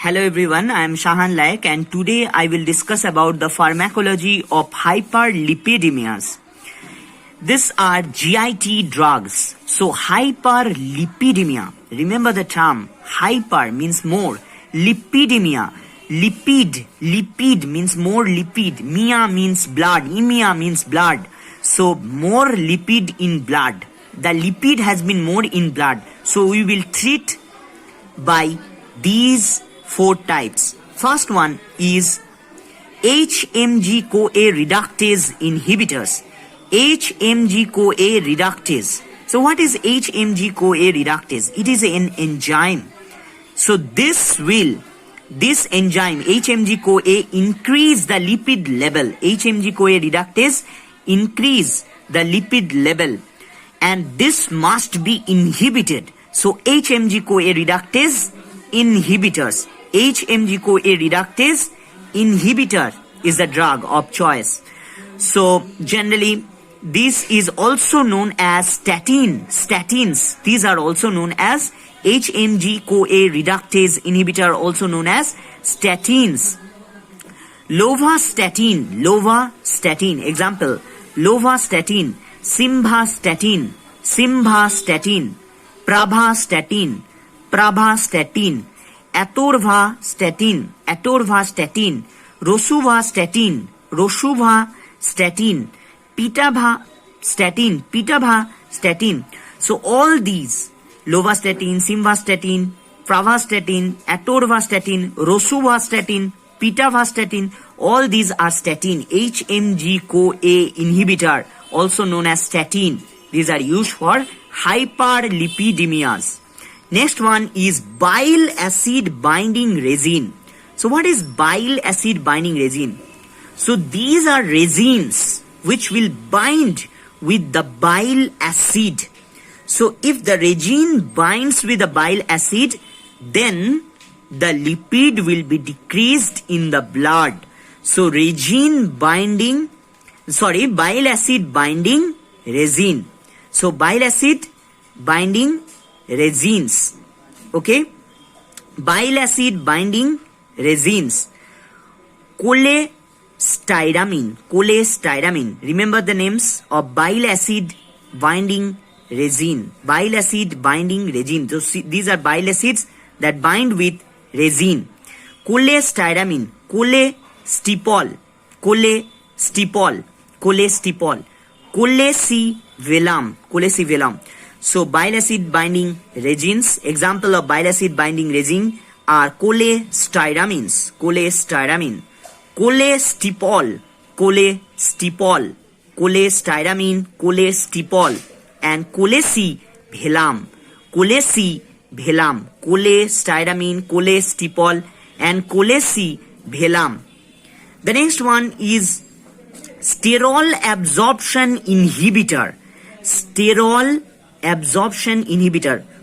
Hello everyone, I am Shahan Laik and today I will discuss about the pharmacology of hyperlipidemias. These are GIT drugs. So hyperlipidemia, remember the term, hyper means more, lipidemia, lipid means more lipid, mia means blood, emia means blood. So more lipid in blood. The lipid has been more in blood. So we will treat by these four types. First one is HMG-CoA reductase inhibitors. HMG-CoA reductase. So what is HMG-CoA reductase? It is an enzyme. So this enzyme HMG-CoA increase the lipid level. HMG-CoA reductase increase the lipid level and this must be inhibited. So HMG-CoA reductase inhibitors. HMG-CoA reductase inhibitor is the drug of choice. So generally this is also known as statins. These are also known as HMG-CoA reductase inhibitor, also known as statins. Lovastatin. Example: lovastatin, simvastatin, pravastatin, atorvastatin, rosuvastatin, pitavastatin. So all these, lovastatin, simvastatin, pravastatin, atorvastatin, rosuvastatin, pitavastatin, all these are statin, HMG-CoA inhibitor, also known as statin. These are used for hyperlipidemias. Next one is bile acid binding resin. So what is bile acid binding resin? So these are resins which will bind with the bile acid. So if the resin binds with the bile acid, then the lipid will be decreased in the blood. So bile acid binding resin. So bile acid binding resins. Okay, bile acid binding resins. Cholestyramine. Remember the names of bile acid binding resin. Bile acid binding resin. So these are bile acids that bind with resin. Cholestyramine, cholecystipol, cholecivillum. So bile acid binding resins. Example of bile acid binding resin are cholestyramine, cholecystipol, cholestyramine, cholecystipol, and cholecivillum, cholestyramine, cholecystipol, and cholecivillum. The next one is sterol absorption inhibitor.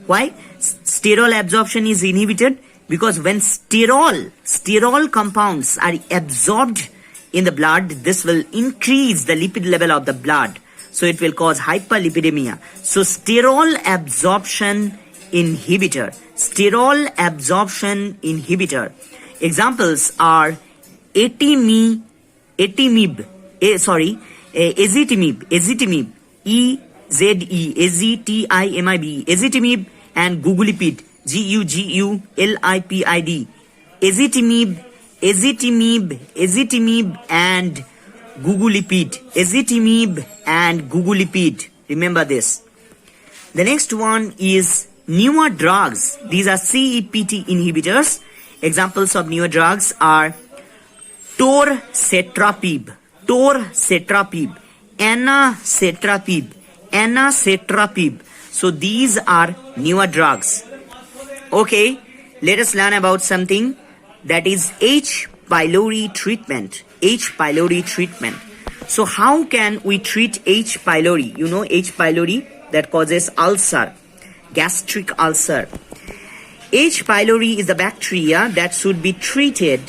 Why sterol absorption is inhibited? Because when sterol compounds are absorbed in the blood, this will increase the lipid level of the blood. So it will cause hyperlipidemia. So sterol absorption inhibitor. Examples are ezetimibe, ezetimibe, and gugulipid, gugulipid, ezetimibe and gugulipid. Remember this. The next one is newer drugs. These are CEPT inhibitors. Examples of newer drugs are torcetrapib, anacetrapib. So these are newer drugs. Okay, let us learn about something that is H. pylori treatment. So how can we treat H. pylori? You know H. pylori that causes ulcer, gastric ulcer. H. pylori is the bacteria that should be treated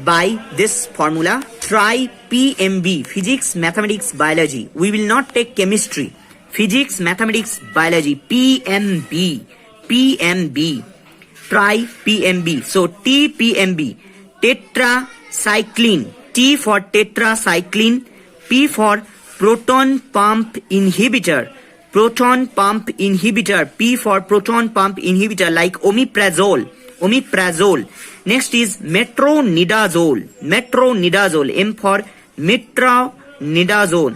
by this formula. Try PMB, physics, mathematics, biology. We will not take chemistry. Physics, mathematics, biology, PMB. tri-PMB. So TPMB, tetracycline. T for tetracycline, P for proton pump inhibitor. Proton pump inhibitor, P for proton pump inhibitor, like omeprazole. Omeprazole. Next is metronidazole. Metronidazole, M for metronidazole.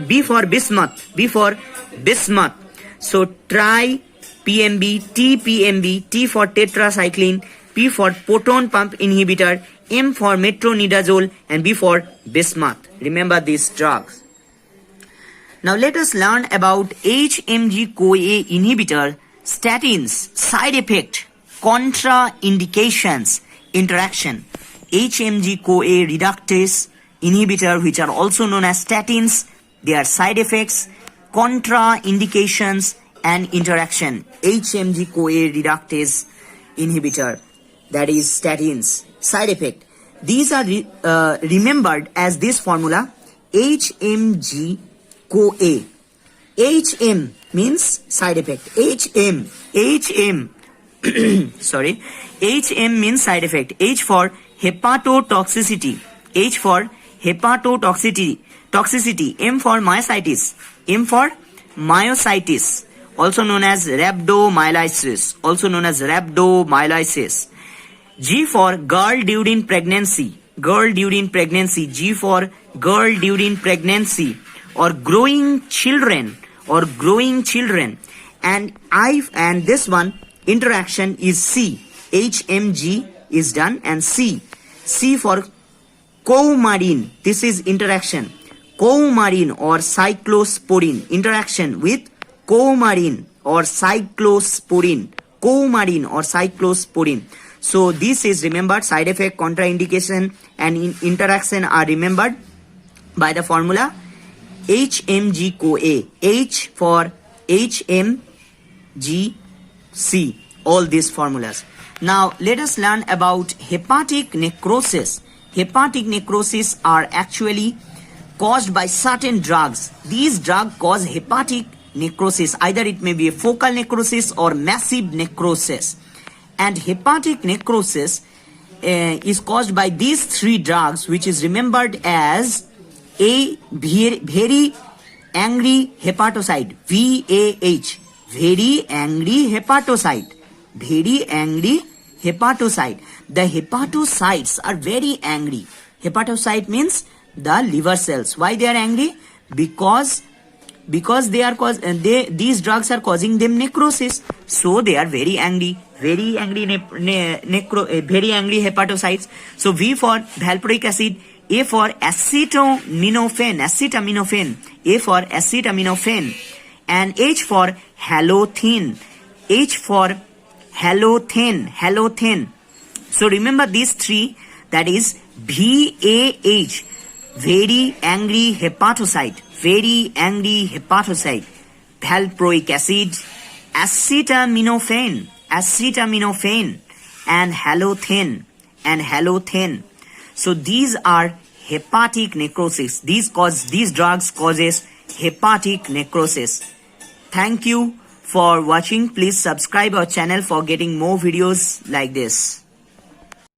B for bismuth. B for bismuth. So tri-PMB, TPMB, T for tetracycline, P for proton pump inhibitor, M for metronidazole, and B for bismuth. Remember these drugs. Now let us learn about HMG-CoA inhibitor, statins, side effect, contraindications, interaction. HMG-CoA reductase inhibitor, which are also known as statins, their side effects, contraindications, and interaction. HMG-CoA reductase inhibitor, that is statins, side effect. These are remembered as this formula, HMG-CoA. HM means side effect. HM sorry, HM means side effect. H for hepatotoxicity. H for hepatotoxicity. M for myositis. M for myositis, also known as rhabdomyolysis. G for girl during pregnancy. G for girl during pregnancy, or growing children. And this one, interaction is C. HMG is done, and C for coumarin. This is interaction. Coumarin or cyclosporin, interaction with coumarin or cyclosporin. So this is remembered. Side effect, contraindication, and interaction are remembered by the formula HMG-CoA. H for HMGC. All these formulas. Now let us learn about hepatic necrosis. Hepatic necrosis are actually caused by certain drugs. These drugs cause hepatic necrosis. Either it may be a focal necrosis or massive necrosis. And hepatic necrosis is caused by these three drugs, which is remembered as a very angry hepatocyte, VAH, very angry hepatocyte. The hepatocytes are very angry. Hepatocyte means the liver cells. Why they are angry? Because they are these drugs are causing them necrosis, so they are very angry. Very angry hepatocytes. So V for valproic acid, A for acetaminophen, A for acetaminophen, and H for halothane, So remember these three, that is VAH, very angry hepatocyte, valproic acid, acetaminophen, and halothane. So these are hepatic necrosis. These drugs causes hepatic necrosis. Thank you for watching. Please subscribe our channel for getting more videos like this.